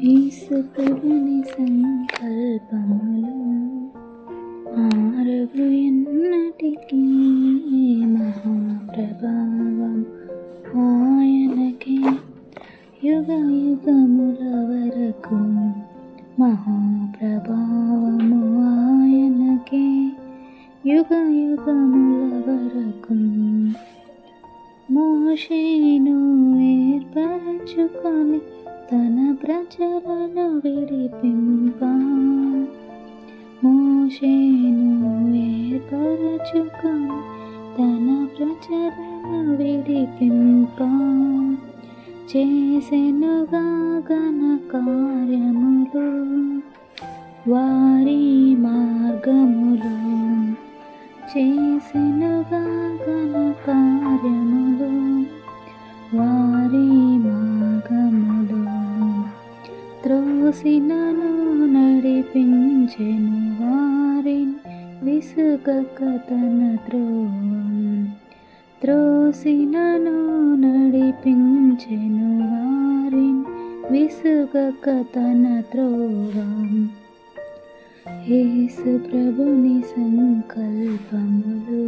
యేసుప్రభుని సంకల్పములు మారవు ఎన్నటికీ, మహాప్రభావం ఆయనకే యుగ యుగముల వరకు. మహాప్రభావము ఆయనకే యుగ యుగముల వరకు. మోషేను ఏర్పరచుకొని తన ప్రజలను విడిపింప. మోషేను ఏర్పరచుకొని తన ప్రజలను విడిపింప. చేసెనుగా ఘన కార్యములు వారి మార్గములు. చేసెనుగా ఘన కార్యములు వారి మార్గములు. త్రోసినను నడిపించెను వారిని విసుగక తన త్రోవం. త్రోసినను నడిపించెను వారిని విసుగక తన త్రోవం. యేసు ప్రభుని సంకల్పములు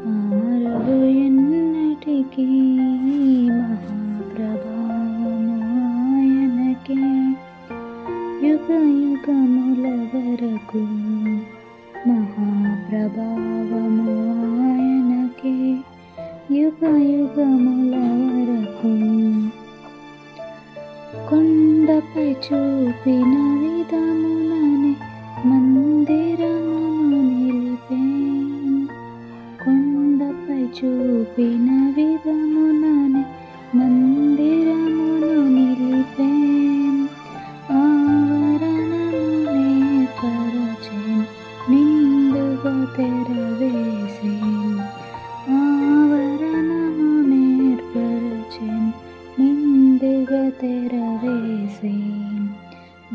మారవు ఎన్నటికీ, మహాప్రభావము ఆయనకే యుగ యుగముల వరకు. మహాప్రభావము ఆయనకే యుగ యుగముల వరకు. కొండపై చూపిన విధముననే మందిరమును నిలిపే. కొండపై చూపిన విధముననే మందిరమును నిలిపే. ఆవరణమునే పరచెను నిండుగా తెరవేసెను. ఆవరణమునే పరచెను నిండుగా తెరవేసెను.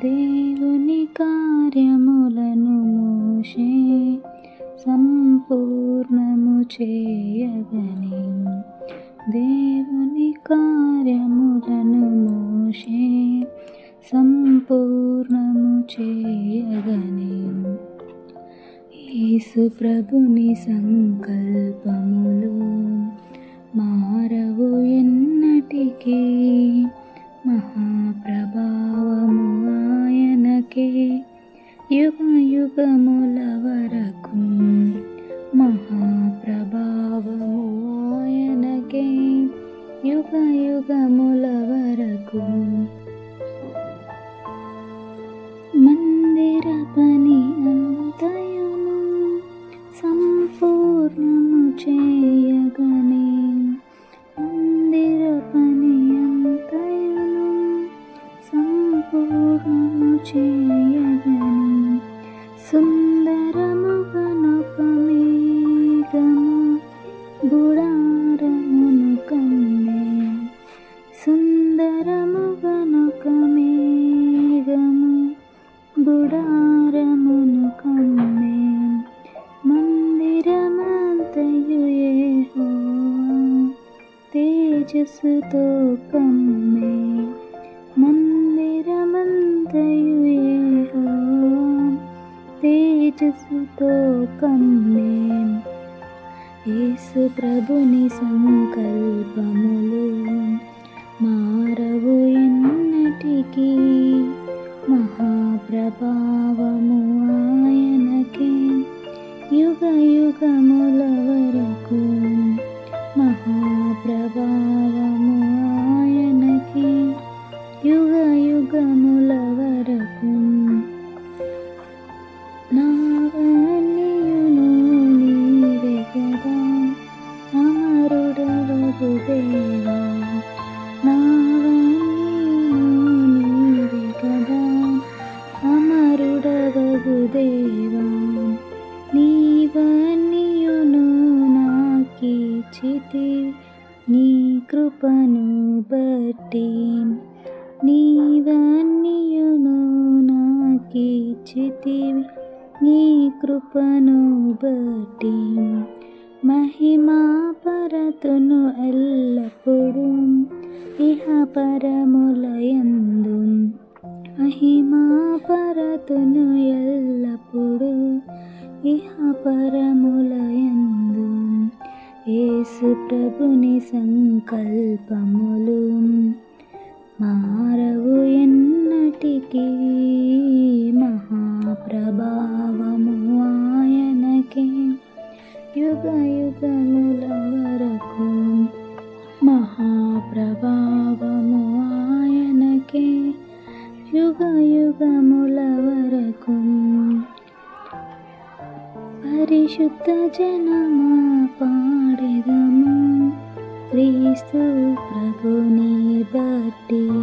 దేవుని కార్యములను మోషే సంపూర్ణము చేయగనే. దేవుని కార్యములను మోషే సంపూర్ణము చేయగనే. యేసు ప్రభుని సంకల్పములు మారవు ఎన్నటికీ, మహాప్రభావము ఆయనకే యుగ యుగముల వరకు. మహాప్రభావము ఆయనకే యుగ యుగముల వరకు. మందిర పని అంతయును సంపూర్ణము చేయగనే. మందిర పని అంతయును సంపూర్ణము చేయగనే. సుందరముగనొక మేఘము గుడారమును కమ్మే. సుందరముగనొక మేఘము గుడారమును కమ్మే. మందిరమంతయు యెహోవా తేజస్సుతో కమ్మే. మందిరమంతయు యెహోవా తేజస్సుతో కమ్మే. యేసు ప్రభుని సంకల్పములు మారవు ఎన్నటికీ, మహాప్రభావము ఆయనకే యుగ యుగముల వరకు. మహాప్రభావము ఆయనకే యుగ యుగముల వరకు. నావన్నీయును నీవే కదా అమరుడవగు దేవా. నావన్నీయును నీవే కదా అమరుడవగు దేవా. నీవన్నీయును నాకిచ్చితివి నీ కృపను బట్టి. నీవన్నీయును నాకిచ్చితివి నీ కృపను బట్టి. మహిమా పరతును ఎల్లప్పుడూ ఇహ పరములయందు మహిమా పరతును ఎల్లప్పుడు ఇహ పరములయందు యేసు ప్రభుని సంకల్పములు మారవు ఎన్నటికీ మహాప్రభావము ఆయనకే యుగ యుగముల వరకు మహాప్రభావము ఆయనకే యుగ యుగముల వరకు. పరిశుద్ధ జనమా పాడెదము క్రీస్తు ప్రభుని బట్టి.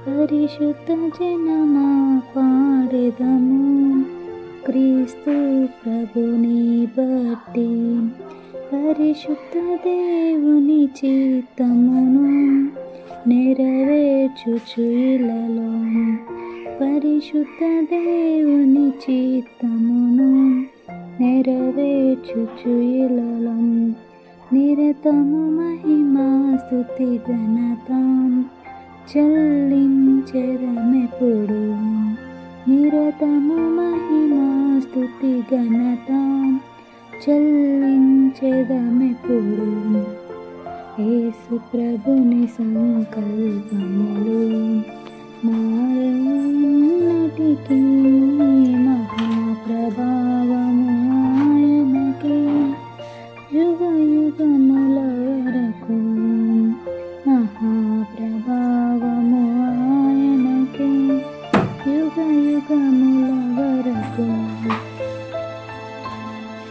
పరిశుద్ధ జనమా పాడెదము క్రీస్తు ప్రభుని బట్టి. పరిశుద్ధ దేవుని చిత్తమును నెరవేర్చుచు ఇలలో. పరిశుద్ధ దేవుని చిత్తమును నెరవేర్చుచు ఇలలో. నిరతము మహిమా స్తుతి ఘనత చెల్లించెదమెప్పుడు. నిరతము మహిమా స్తుతి ఘనత చెల్లించెదమెప్పుడు. యేసు ప్రభుని సంకల్పములు మారవు ఎన్నటికీ.